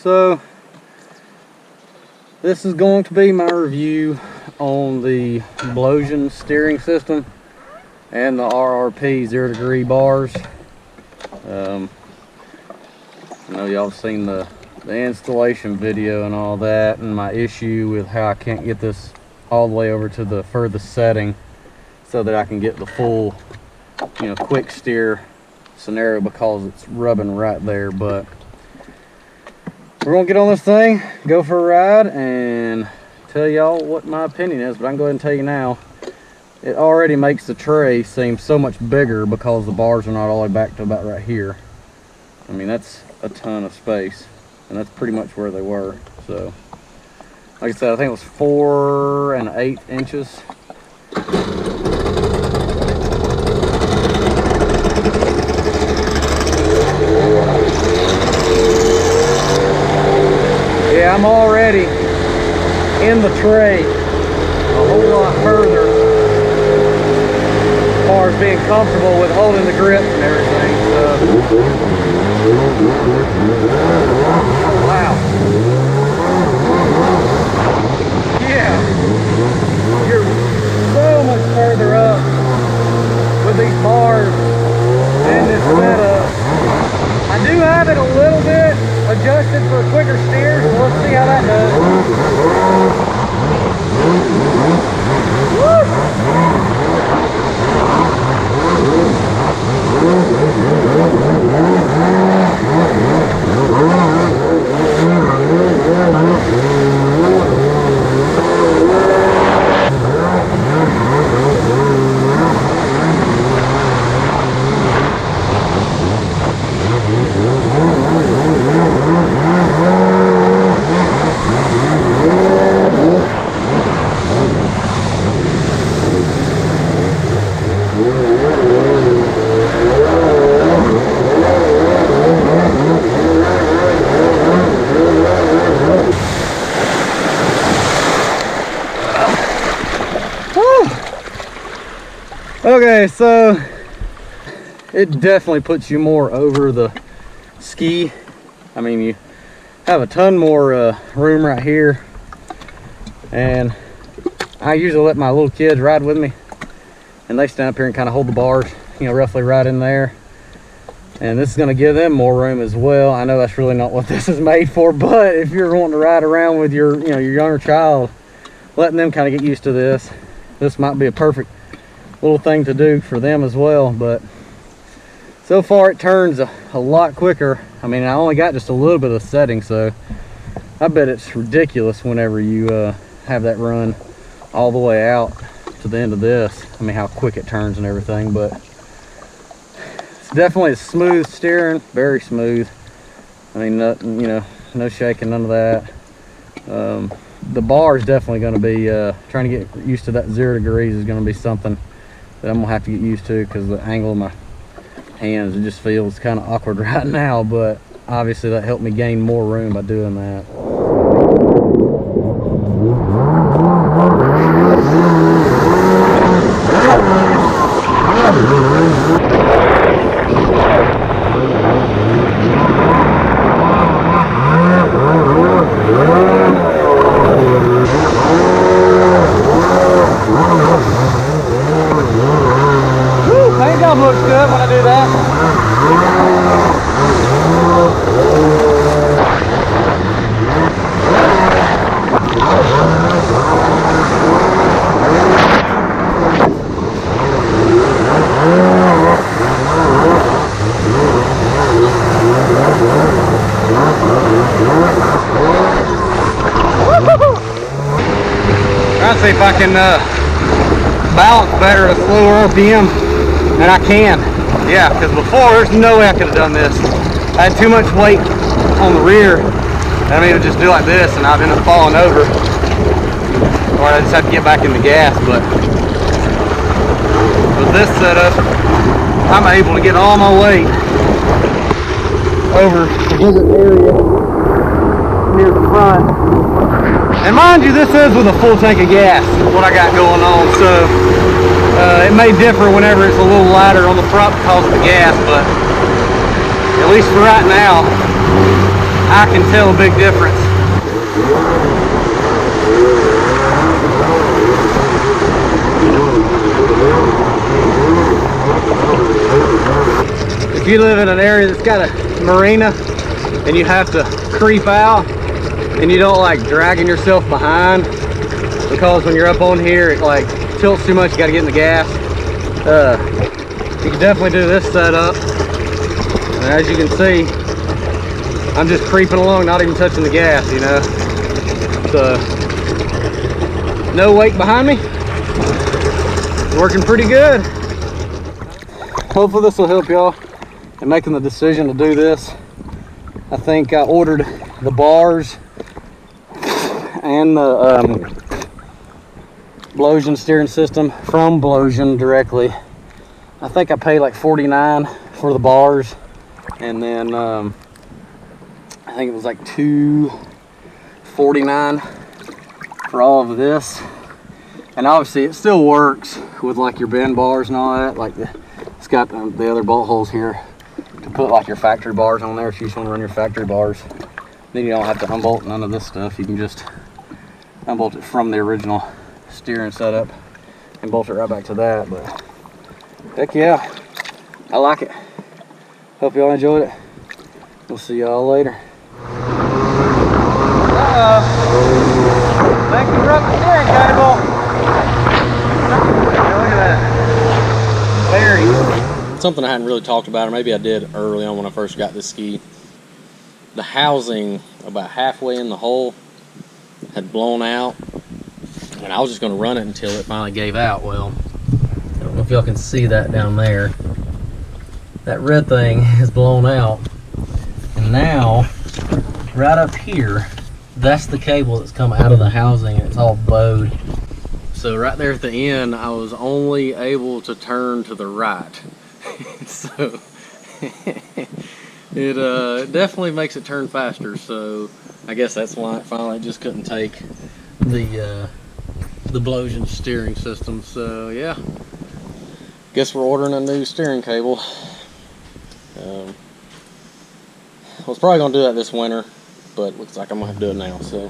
So this is going to be my review on the Blowsion steering system and the RRP 0 degree bars. I know y'all have seen the installation video and all that, and my issue with how I can't get this all the way over to the furthest setting so that I can get the full, quick steer scenario because it's rubbing right there. But we're gonna get on this thing, go for a ride, and tell y'all what my opinion is. But I can go ahead and tell you now, it already makes the tray seem so much bigger because the bars are not all the way back to about right here. I mean, that's a ton of space, and that's pretty much where they were. So like I said, I think it was 4 1/8 inches. Yeah, I'm already in the tray a whole lot further as far as being comfortable with holding the grips and everything. So. Oh, wow. Yeah. You're so much further up with these bars and this setup. I do have it a little bit adjusted for quicker steers, and let's see how that does. Woo! Okay, so it definitely puts you more over the ski. I mean, you have a ton more room right here, and I usually let my little kids ride with me, and they stand up here and kind of hold the bars, roughly right in there. And this is going to give them more room as well. I know that's really not what this is made for, but if you're wanting to ride around with your your younger child, letting them kind of get used to this might be a perfect little thing to do for them as well. But so far it turns a lot quicker. I mean, I only got just a little bit of setting, so I bet it's ridiculous whenever you have that run all the way out to the end of this. I mean, how quick it turns and everything. But it's definitely a smooth steering, very smooth. I mean, nothing, no shaking, none of that. The bar is definitely going to be trying to get used to that 0 degrees is going to be something that I'm gonna have to get used to, because the angle of my hands, it just feels kind of awkward right now. But obviously that helped me gain more room by doing that. Looks good when I do that. Trying to see if I can balance better at a slower RPM. And I can, yeah, because before there's no way I could have done this. I had too much weight on the rear. I mean, to just do like this, and I'd end up falling over, or I just had to get back in the gas. But with this setup, I'm able to get all my weight over the bigger area near the front. And mind you, this is with a full tank of gas, what I got going on, so it may differ whenever it's a little lighter on the front because of the gas, but at least for right now, I I can tell a big difference. If you live in an area that's got a marina and you have to creep out and you don't like dragging yourself behind, because when you're up on here it like tilts too much, you got to get in the gas. You can definitely do this setup. And as you can see, I'm just creeping along, not even touching the gas, you know. So, no weight behind me. Working pretty good. Hopefully this will help y'all in making the decision to do this. I think I ordered the bars and the Blowsion steering system from Blowsion directly. I think I paid like $49 for the bars, and then I think it was like $249 for all of this. And obviously it still works with like your bend bars and all that. Like it's got the other bolt holes here to put like your factory bars on there if you just want to run your factory bars. Then you don't have to unbolt none of this stuff. You can just unbolt it from the original steering setup and bolt it right back to that. But heck yeah, I like it. Hope y'all enjoyed it. We'll see y'all later. Thank you for the steering cable. Look at that. Very. Something I hadn't really talked about, or maybe I did early on when I first got this ski. The housing about halfway in the hole had blown out, and I was just going to run it until it finally gave out. Well, I don't know if y'all can see that down there. That red thing is blown out, and now right up here, that's the cable that's come out of the housing, and it's all bowed. So right there at the end, I was only able to turn to the right. So it definitely makes it turn faster. So I guess that's why it finally just couldn't take the Blowsion steering system. So yeah, guess we're ordering a new steering cable. I was probably gonna do that this winter, but looks like I'm gonna have to do it now. So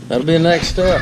that'll be the next step.